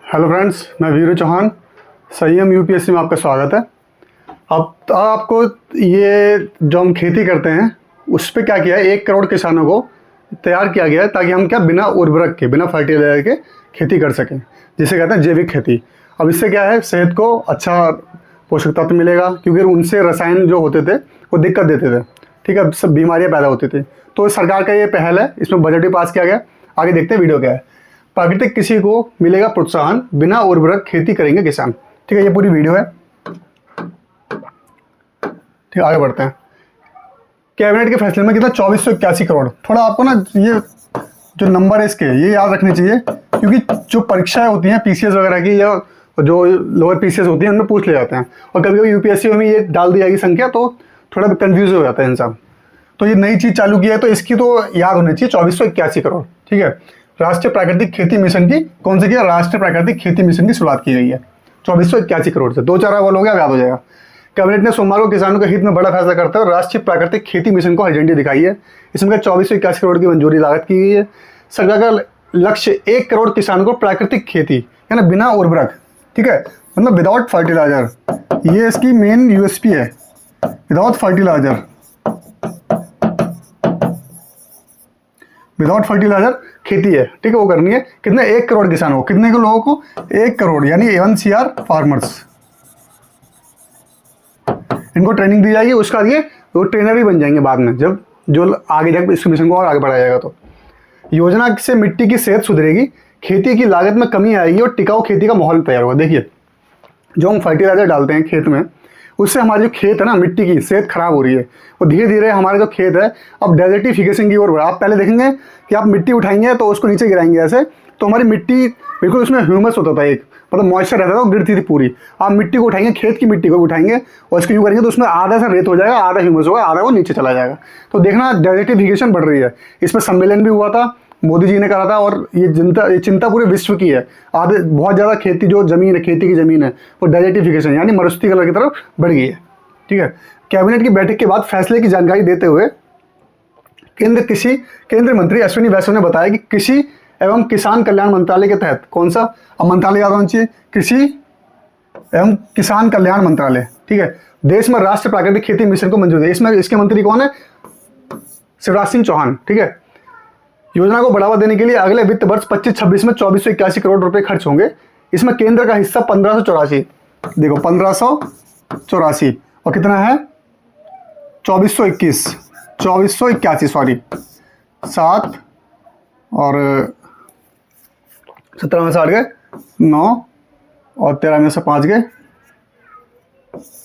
Hello friends, मैं वीरू चौहान। संयम UPSC में आपका स्वागत है। अब आपको ये जो हम खेती करते हैं उस पे क्या किया है, 1 करोड़ किसानों को तैयार किया गया है ताकि हम क्या बिना उर्वरक के, बिना फर्टिलाइजर के खेती कर सकें, जिसे कहते हैं जैविक खेती। अब इससे क्या है, सेहत को अच्छा पोषक तत्व मिलेगा, क्योंकि उनसे रसायन जो होते थे वो दिक्कत देते थे। ठीक है, सब बीमारियाँ पैदा होती थी। तो सरकार का ये पहल है, इसमें बजट भी पास किया गया। आगे देखते हैं वीडियो क्या है। प्राकृतिक कृषि को मिलेगा प्रोत्साहन, बिना उर्वरक खेती करेंगे किसान। ठीक है, ये पूरी वीडियो है। ठीक, आगे बढ़ते हैं। कैबिनेट के फैसले में कितना, 2481 करोड़। थोड़ा आपको ना ये जो नंबर है इसके ये याद रखने चाहिए, क्योंकि जो परीक्षाएं होती हैं पीसीएस वगैरह की या जो लोअर पीसीएस होती हैं उनमें पूछ ले जाते हैं, और कभी कभी यूपीएससी में ये डाल दी जाएगी संख्या, तो थोड़ा कंफ्यूज हो जाता है इंसान। तो ये नई चीज़ चालू की है तो इसकी तो याद होनी चाहिए, 2481 करोड़। ठीक है, राष्ट्रीय प्राकृतिक खेती मिशन की, कौन से किया, राष्ट्रीय प्राकृतिक खेती मिशन की शुरुआत की गई है 2481 करोड़ से। 2-4 बोलोगे अब याद हो जाएगा। कैबिनेट ने सोमवार को किसानों के हित में बड़ा फैसला करते हुए राष्ट्रीय प्राकृतिक खेती मिशन को हरी झंडी दिखाई है। इसमें 2481 करोड़ की मंजूरी लागत की गई है। सरकार का लक्ष्य 1 करोड़ किसानों को प्राकृतिक खेती यानी बिना उर्वरक, ठीक है, मतलब विदाउट फर्टिलाइजर, ये इसकी मेन यूएसपी है, विदाउट फर्टिलाइजर, विदाउट फर्टिलाइजर खेती है। ठीक है, वो करनी है। कितने, 1 करोड़ किसानों को, कितने के लोगों को, 1 करोड़ यानी 1 CR फार्मर्स। इनको ट्रेनिंग दी जाएगी, उसका ये वो ट्रेनर भी बन जाएंगे बाद में, जब जो आगे जब इस मिशन को और आगे बढ़ाया जाएगा। तो योजना से मिट्टी की सेहत सुधरेगी, खेती की लागत में कमी आएगी और टिकाऊ खेती का माहौल तैयार होगा। देखिए, जो हम फर्टिलाइजर डालते हैं खेत में, उससे हमारी जो खेत है ना, मिट्टी की सेहत खराब हो रही है। वो धीरे धीरे हमारे जो खेत है अब डेजर्टिफिकेशन की ओर बढ़ा। आप पहले देखेंगे कि आप मिट्टी उठाएंगे तो उसको नीचे गिराएंगे ऐसे, तो हमारी मिट्टी बिल्कुल, उसमें ह्यूमस होता था, एक मतलब मॉइस्चर रहता था, वो गिरती थी पूरी। आप मिट्टी को उठाएंगे, खेत की मिट्टी को उठाएंगे और इसको यूँ करेंगे तो उसमें आधा सा रेत हो जाएगा, आधा ह्यूमस होगा, आधा वो नीचे चला जाएगा। तो देखना डेजर्टिफिकेशन बढ़ रही है। इसमें सम्मेलन भी हुआ था, मोदी जी ने कहा था, और ये चिंता पूरे विश्व की है। आधे बहुत ज़्यादा खेती जो जमीन है, खेती की जमीन है, वो डेजर्टिफिकेशन यानी मरुस्थलीकरण कलर की तरफ बढ़ गई है। ठीक है, कैबिनेट की बैठक के बाद फैसले की जानकारी देते हुए केंद्रीय मंत्री अश्विनी वैष्णव ने बताया कि कृषि एवं किसान कल्याण मंत्रालय के तहत, कौन सा अब मंत्रालय याद होना चाहिए, कृषि एवं किसान कल्याण मंत्रालय। ठीक है, देश में राष्ट्रीय प्राकृतिक खेती मिशन को मंजूरी है। इसमें इसके मंत्री कौन है, शिवराज सिंह चौहान। ठीक है, योजना को बढ़ावा देने के लिए अगले वित्त वर्ष 25-26 में 2481 करोड़ रुपए खर्च होंगे। इसमें केंद्र का हिस्सा 1584, देखो 1584, और कितना है 2481 सॉरी, 7 और 17 में से 8 गए 9 और 13 में से 5 गए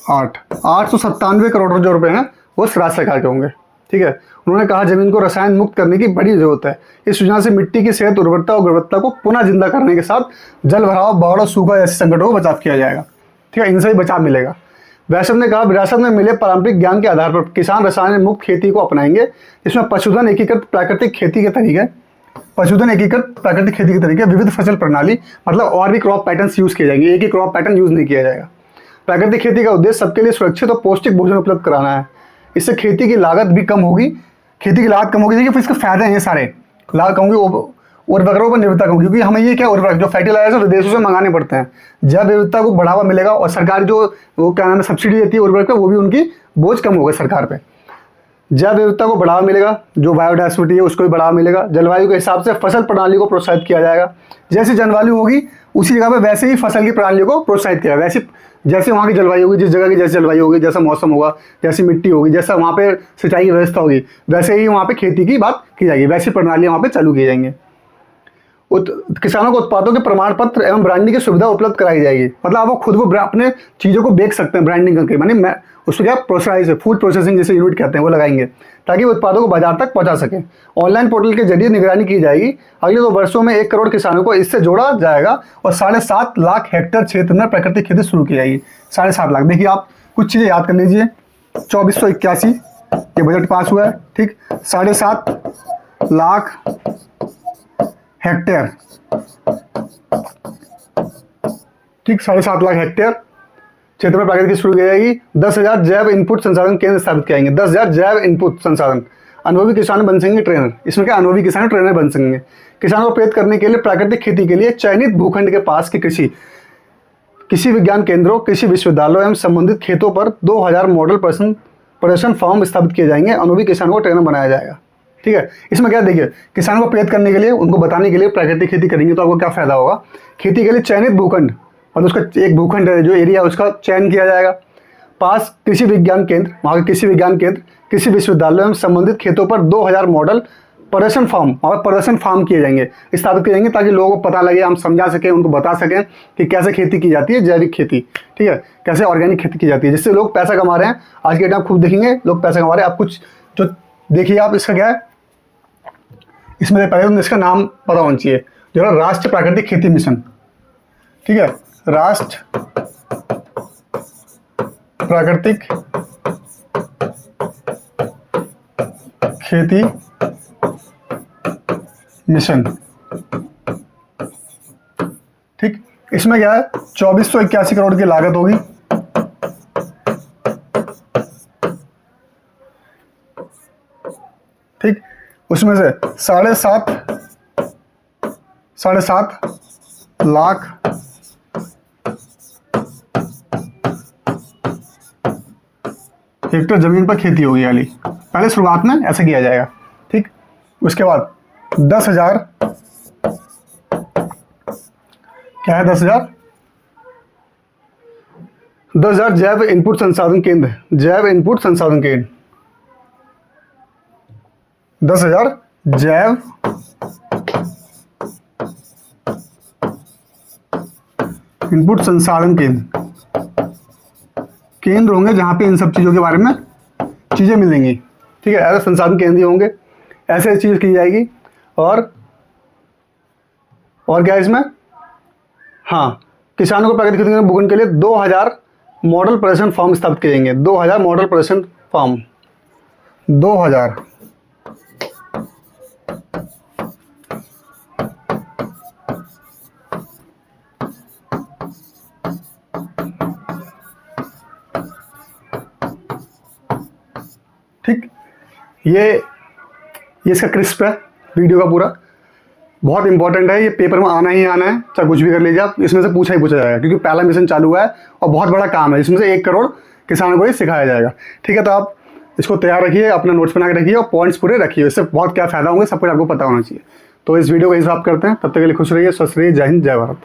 897 करोड़ जो रुपए हैं वो राज्य सरकार के होंगे। ठीक है, उन्होंने कहा जमीन को रसायन मुक्त करने की बड़ी जरूरत है। इस योजना से मिट्टी की सेहत, उर्वरता और गुणवत्ता को पुनः जिंदा करने के साथ जल भराव, बाढ़ और सूखा जैसे संकटों को बचाव किया जाएगा। ठीक है, इनसे ही बचाव मिलेगा। वैष्णव ने कहा विरासत में मिले पारंपरिक ज्ञान के आधार पर किसान रसायन मुक्त खेती को अपनाएंगे। इसमें पशुधन एकीकृत प्राकृतिक खेती के तरीके, विविध फसल प्रणाली, मतलब और भी क्रॉप पैटर्न्स यूज किए जाएंगे, एक ही क्रॉप पैटर्न यूज नहीं किया जाएगा। प्राकृतिक खेती का उद्देश्य सबके लिए सुरक्षित और पौष्टिक भोजन उपलब्ध कराना है। इससे खेती की लागत भी कम होगी, देखिए फिर इसके फायदे हैं ये सारे। लागत कम होगी, उर्वरकों पर निर्भरता कम, क्योंकि हमें ये क्या उर्वरक जो फर्टिलाइजर विदेशों से मंगाने पड़ते हैं। जैव विविधता को बढ़ावा मिलेगा और सरकार जो वो क्या नाम है सब्सिडी देती है उर्वरक पे, वो भी उनकी बोझ कम होगा सरकार पे। जैव विविधता को बढ़ावा मिलेगा, जो बायोडाइवर्सिटी है उसको भी बढ़ावा मिलेगा। जलवायु के हिसाब से फसल प्रणाली को प्रोत्साहित किया जाएगा। जैसी जलवायु होगी उसी जगह पे वैसे ही फसल की प्रणाली को प्रोत्साहित किया जाएगा। जैसे वहाँ की जलवायु होगी, जिस जगह की जैसी जलवायु होगी, जैसा मौसम होगा, जैसी मिट्टी होगी, जैसा वहाँ पे सिंचाई की व्यवस्था होगी, वैसे ही वहाँ पे खेती की बात की जाएगी, वैसी प्रणालियाँ वहाँ पे चालू की जाएंगी। किसानों को उत्पादों के प्रमाण पत्र एवं ब्रांडिंग की सुविधा उपलब्ध कराई जाएगी। मतलब आप वो खुद को अपने चीज़ों को बेच सकते हैं ब्रांडिंग करके, माने उसको क्या प्रोसेस, फूड प्रोसेसिंग जैसे यूनिट कहते हैं वो लगाएंगे, ताकि वो उत्पादों को बाजार तक पहुंचा सकें। ऑनलाइन पोर्टल के जरिए निगरानी की जाएगी। अगले 2 वर्षों में 1 करोड़ किसानों को इससे जोड़ा जाएगा और 7.5 लाख हेक्टेयर क्षेत्र में प्राकृतिक खेती शुरू की जाएगी। 7.5 लाख, देखिए आप कुछ चीज़ें याद कर लीजिए। 2481 ये बजट पास हुआ है। ठीक, 7.5 लाख हेक्टेयर, ठीक, 7.5 लाख हेक्टेयर क्षेत्र में प्राकृतिक शुरू की जाएगी। 10,000 जैव इनपुट संसाधन केंद्र स्थापित किए जाएंगे। 10,000 जैव इनपुट संसाधन, अनुभवी किसान बन सकेंगे ट्रेनर। इसमें क्या, अनुभवी किसान ट्रेनर बन सकेंगे। किसानों को प्रेरित करने के लिए प्राकृतिक खेती के लिए चयनित भूखंड के पास के कृषि विज्ञान केंद्रों, कृषि विश्वविद्यालयों एवं संबंधित खेतों पर 2000 मॉडल प्रदर्शन फार्म स्थापित किए जाएंगे। अनुभवी किसानों को ट्रेनर बनाया जाएगा। ठीक है, इसमें क्या देखिए, किसानों को प्रेरित करने के लिए, उनको बताने के लिए प्राकृतिक खेती करेंगे तो आपको क्या फायदा होगा। खेती के लिए चयनित भूखंड, मतलब उसका एक भूखंड है जो एरिया, उसका चयन किया जाएगा। पास कृषि विज्ञान केंद्र, वहाँ के कृषि विज्ञान केंद्र, कृषि विश्वविद्यालयों एवं संबंधित खेतों पर 2000 मॉडल प्रदर्शन फार्म किए जाएंगे, स्थापित किए जाएंगे, ताकि लोगों को पता लगे, हम समझा सकें, उनको बता सकें कि कैसे खेती की जाती है, जैविक खेती, ठीक है, कैसे ऑर्गेनिक खेती की जाती है, जिससे लोग पैसा कमा रहे हैं। आज के टाइम आप खुद देखेंगे लोग पैसा कमा रहे हैं। आप कुछ जो देखिए, आप इसका क्या है, इसमें पहले तो इसका नाम पता होना चाहिए, जो है राष्ट्रीय प्राकृतिक खेती मिशन। ठीक है, राष्ट्र प्राकृतिक खेती मिशन। ठीक, इसमें क्या है, 2481 करोड़ की लागत होगी। ठीक, उसमें से 7.5 लाख हेक्टेयर जमीन पर खेती होगी वाली, पहले शुरुआत में ऐसा किया जाएगा। ठीक, उसके बाद 10,000, क्या है 10,000 जैव इनपुट संसाधन केंद्र, जैव इनपुट संसाधन केंद्र, 10,000 जैव इनपुट संसाधन केंद्र होंगे, जहां पे इन सब चीज़ों के बारे में चीज़ें मिलेंगी। ठीक है, ऐसे संसाधन केंद्र होंगे, ऐसे चीज़ की जाएगी। और क्या है इसमें, हाँ, किसानों को प्राकृतिक खेती भूखंड के लिए 2000 मॉडल प्रदर्शन फार्म स्थापित किए जाएंगे। 2000 मॉडल प्रदर्शन फार्म, 2000। ठीक, ये इसका क्रिस्प है वीडियो का पूरा, बहुत इंपॉर्टेंट है, ये पेपर में आना ही आना है, चाहे कुछ भी कर लीजिए आप, इसमें से पूछा ही पूछा जाएगा, क्योंकि पहला मिशन चालू हुआ है और बहुत बड़ा काम है, इसमें से 1 करोड़ किसानों को ही सिखाया जाएगा। ठीक है, तो आप इसको तैयार रखिए, अपना नोट्स बना के रखिए और पॉइंट्स पूरे रखिए, इससे बहुत क्या फायदा होंगे सब कुछ आपको पता होना चाहिए। तो इस वीडियो को हिसाब करते हैं, तब तक के लिए खुश रहिए, स्वस्थ रहिए, जय हिंद, जय भारत।